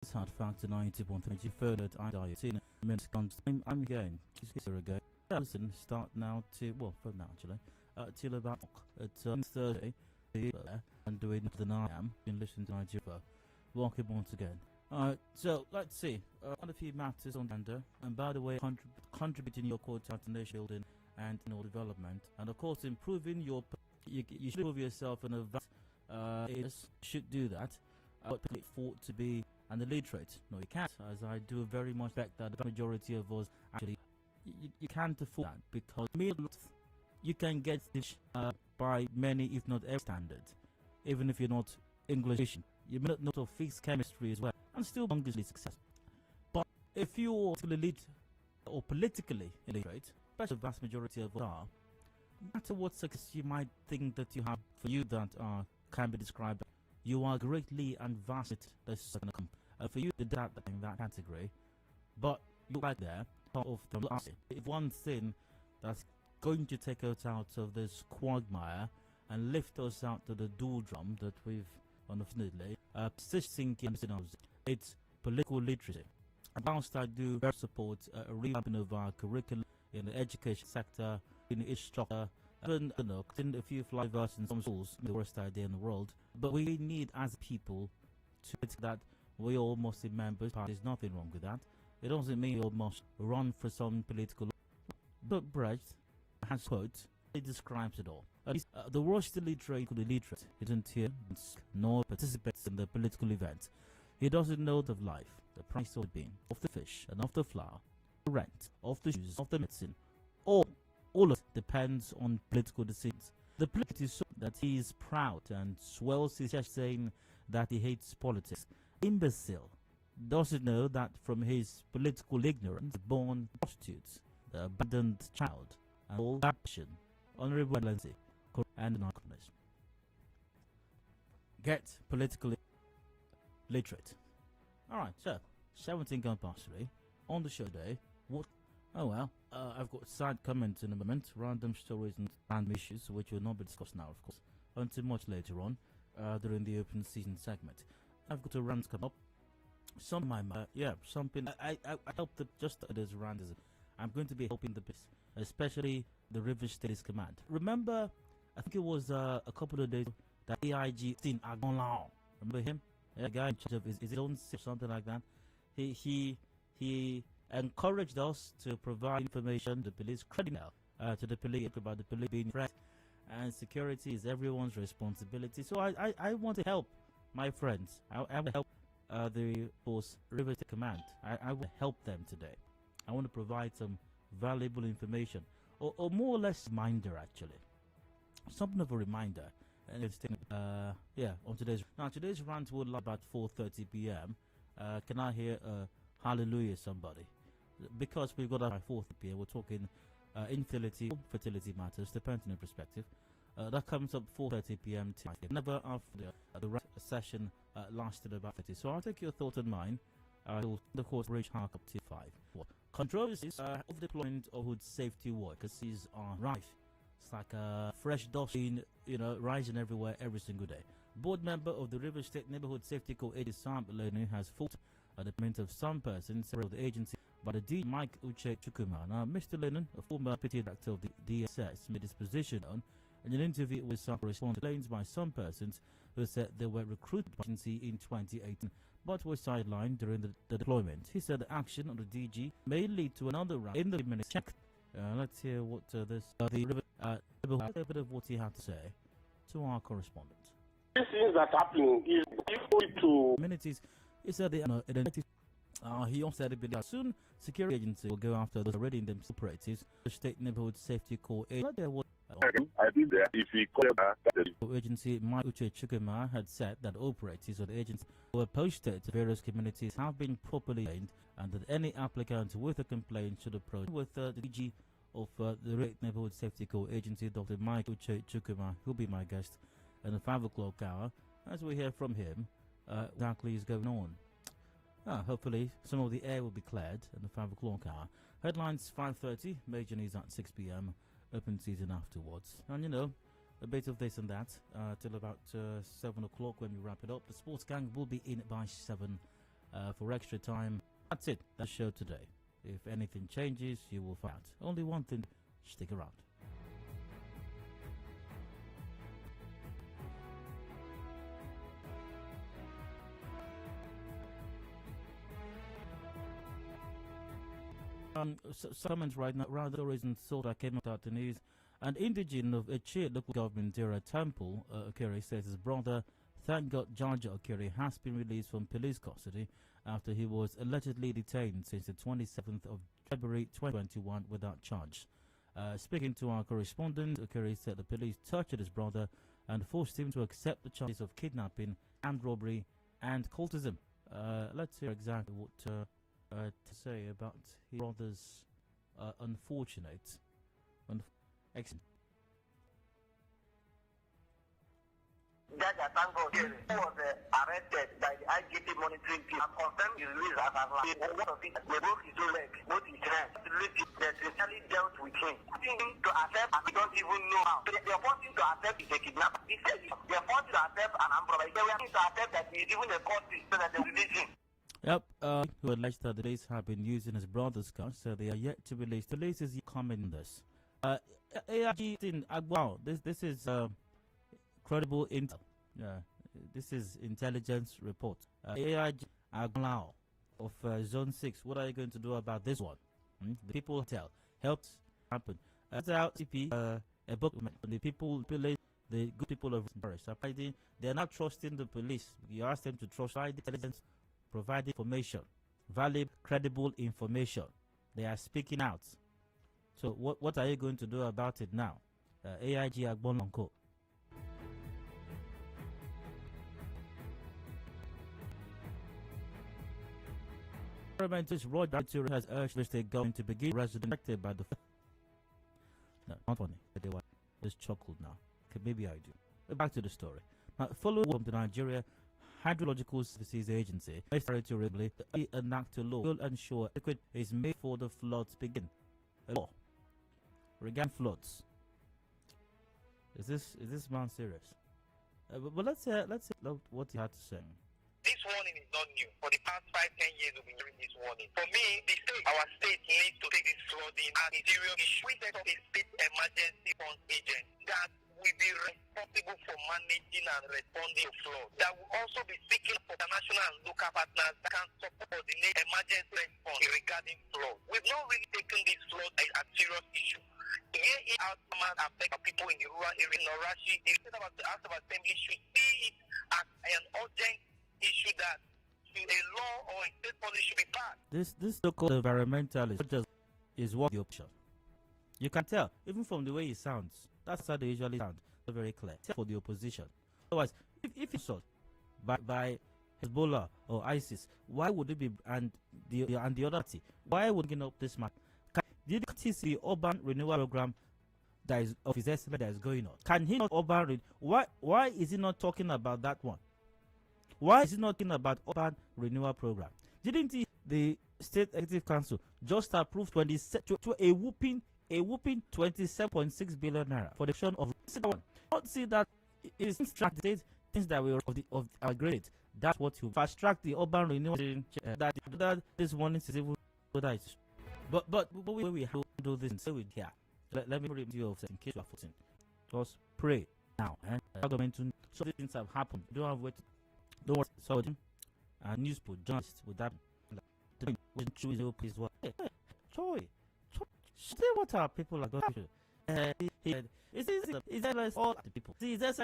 It's hard factor 90.3 further at Adedayo Elusakin. I'm again. Here again. Listen, start now to from now actually. Till about it's Thursday, and doing the 9 am. You can listen to Nigeria. Welcome once again. So let's see. On a few matters on the agenda. And by the way, contributing your quota to nation building and development, and of course improving your. You should improve yourself in a vast should do that. But thought to be an illiterate. No, you can't, as I do very much expect that the majority of us actually you can't afford that, because you can get this by many, if not every standard, even if you're not English. You may not know physics, chemistry as well, and still be successful. But if you're elite or politically illiterate, especially the vast majority of us are, no matter what success you might think that you have, for you that can be described, you are greatly and vastly for you to that in that category. But you like there of the if one thing that's going to take us out of this quagmire and lift us out to the doldrum that we've unfortunately persisting in, it's political literacy. Whilst I do support a revamping of our curriculum in the education sector, in its structure, even in a few flyovers in some schools, the worst idea in the world, but we need as people to that we all must be members. There's nothing wrong with that. It doesn't mean you all must run for some political. But Brecht has quote, it describes it all. The worst illiterate isn't here nor participates in the political event. He doesn't know the life, the price of the bean, of the fish, and of the flour, the rent, of the shoes, of the medicine. All of it depends on political decisions. The political is so that he is proud and swells his chest saying that he hates politics. Imbecile doesn't know that from his political ignorance, born prostitutes, the abandoned child, and all action, honorable excellency, and anarchism. Get politically literate. Alright, so 17 gone past 3 on the show today. What? Oh well, I've got side comments in a moment, random stories and random issues, which will not be discussed now, of course, until much later on, during the open season segment. I've got a rant come up. Something I help the just as rant as I'm going to be helping the best, especially the River State Command. Remember, I think it was a couple of days ago that AIG Agonlao. Remember him? Yeah, the guy in charge of his own something like that. He encouraged us to provide information to the police, credible to the police about the police being threat, and security is everyone's responsibility. So I want to help my friends. I want to help the force River State Command. I will help them today. I want to provide some valuable information, or more or less reminder actually, something of a reminder. And it's on today's rant will last about 4:30 p.m. Can I hear a hallelujah, somebody? Because we've got by 4:30 p.m. We're talking fertility matters, depending on perspective. That comes up 4:30 p.m. to never after the session lasted about 50. So I'll take your thought and mine. Will of course reach up to 5. Controversies of deployment of hood safety workers are rife. It's like a fresh dust rising everywhere every single day. Board member of the River State Neighborhood Safety Co. Adedayo has fault at the deployment of some persons of the agency by the D. Mike Uche Chukwuma. Now, Mr. Lennon, a former deputy director of the DSS, made his position known in an interview with some correspondents by some persons who said they were recruited by the agency in 2018 but were sidelined during the deployment. He said the action of the DG may lead to another round in the minutes check. Let's hear what a bit of what he had to say to our correspondent. These things that happening is equal to amenities. He said he also said that soon security agency will go after those already in them operatives. The State Neighborhood Safety Corps I did that. If he called the agency, Mike Uche Chukwuma had said that operators of the agency who were posted to various communities have been properly trained, and that any applicant with a complaint should approach with the DG of the Neighborhood Safety Corps agency, Dr. Mike Uche Chukwuma, who'll be my guest in the 5 o'clock hour, as we hear from him exactly is going on. Hopefully some of the air will be cleared in the 5 o'clock hour. Headlines 5:30, major news at 6 p.m. Open season afterwards, and a bit of this and that till about 7 o'clock when we wrap it up. The sports gang will be in by 7 for extra time. That's it. That's the show today. If anything changes, you will find out. Only one thing, stick around. Comments right now, rather reason thought I came out the news. An indigene of Echir local government Dera Temple, Okere says his brother, thank God George Okere, has been released from police custody after he was allegedly detained since the 27th of February 2021 without charge. Speaking to our correspondent, Okere said the police tortured his brother and forced him to accept the charges of kidnapping, armed robbery, and cultism. Let's hear exactly what to say about his brother's unfortunate excellent. Judge Atango who was arrested by the IGP monitoring team and confirmed his release as of last. One of it, they broke his own leg, both his hands. They sincerely dealt with him. Asking him to accept, and he don't even know how. They forced him to accept he's a kidnapper. He said they forced him to accept an armed robbery. They were to accept that he's even a courtesy so that they release him. Yep, who alleged that the police have been using his brother's car, so they are yet to release. The police is coming in this. AIG in wow, this is credible intel. This is intelligence report. AIG Aglao of Zone 6. What are you going to do about this one? The people tell helped happen. That's how CP a book. The people, the good people of Paris, they are not trusting the police. You ask them to trust intelligence, provide information, valid, credible information. They are speaking out. So what are you going to do about it now? AIG Agbonlanko. Environmentalist Roger has urged the state government to begin residents affected by the. No, not funny. They were just chuckled now. Okay, maybe I do. Back to the story. Now, following from the Nigeria Hydrological Services Agency, territorially, enact a law will ensure adequate is made for the floods begin. A law regarding floods. Is this man serious? But let's hear what he had to say. This warning is not new. For the past 5-10 years, we've been hearing this warning. For me, our state needs to take this flooding as a serious issue. We set up a state emergency fund agent that will be responsible for managing and responding to floods. That will also be seeking for international and local partners that can support the emergency response regarding floods. We've not really taken this flood as a serious issue. Here in our command affect people in the rural area in Norashi, the House of Assembly should see it as an urgent issue that a law or a state policy should be passed. This so-called environmentalist just is what the option. You can tell, even from the way he sounds. That's how they usually sound. Not very clear. Except for the opposition. Otherwise, if it's sought by Hezbollah or ISIS, why would it be and the other party? Why would it up this matter? Did you see the urban renewal program that is of his estimate that is going on? Can he not why is he not talking about that one? Why is he not talking about urban renewal program? Didn't the State Executive Council just approve a whooping 27.6 billion naira for the action of one? Not see that it is things that we of our grade. That's what you fast track the urban renewal that this morning is even but we have to do this and say it here. Let me remind you of in case you are forgetting. Just pray now. So these things have happened. Don't have wait. Don't worry. So and newspaper journalists with that. Choose your place. What? Choy. See what our people are going through. Is that all the people? See, is that